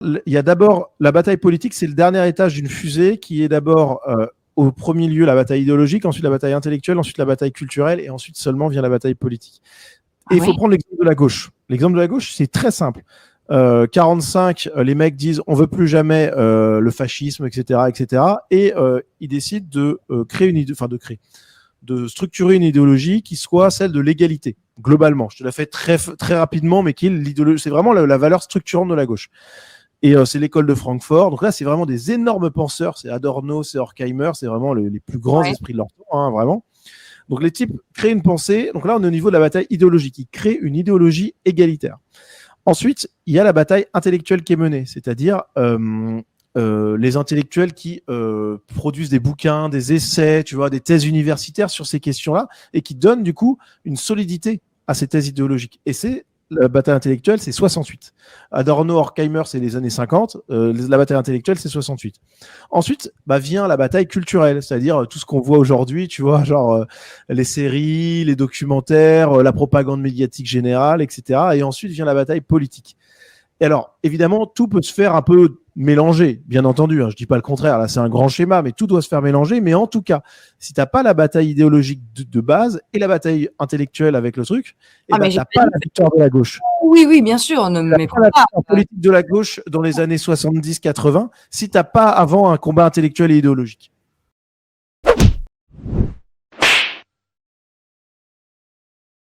il y a d'abord la bataille politique, c'est le dernier étage d'une fusée qui est d'abord au premier lieu la bataille idéologique, ensuite la bataille intellectuelle, ensuite la bataille culturelle et ensuite seulement vient la bataille politique. Et il faut prendre l'exemple de la gauche. L'exemple de la gauche, c'est très simple. 45, les mecs disent on veut plus jamais le fascisme, etc., etc. Et ils décident de de structurer une idéologie qui soit celle de l'égalité globalement. Je te la fais très très rapidement, mais qui est l'idéologie, c'est vraiment la valeur structurante de la gauche. Et c'est l'école de Francfort. Donc là, c'est vraiment des énormes penseurs. C'est Adorno, c'est Horkheimer, c'est vraiment les plus grands esprits de leur temps, hein, vraiment. Donc les types créent une pensée. Donc là, on est au niveau de la bataille idéologique. Ils créent une idéologie égalitaire. Ensuite, il y a la bataille intellectuelle qui est menée, c'est-à-dire les intellectuels qui produisent des bouquins, des essais, tu vois, des thèses universitaires sur ces questions-là et qui donnent du coup une solidité à ces thèses idéologiques. Et c'est la bataille intellectuelle, c'est 68. Adorno, Horkheimer, c'est les années 50. La bataille intellectuelle, c'est 68. Ensuite, vient la bataille culturelle, c'est-à-dire tout ce qu'on voit aujourd'hui, tu vois, genre les séries, les documentaires, la propagande médiatique générale, etc. Et ensuite vient la bataille politique. Et alors, évidemment, tout peut se faire un peu mélanger, bien entendu. Hein, je dis pas le contraire, là c'est un grand schéma, mais tout doit se faire mélanger. Mais en tout cas, si t'as pas la bataille idéologique de base et la bataille intellectuelle avec le truc, t'as pas la victoire de la gauche. Oui, bien sûr. Ne me pas la victoire politique de la gauche dans les années 70-80 si t'as pas avant un combat intellectuel et idéologique.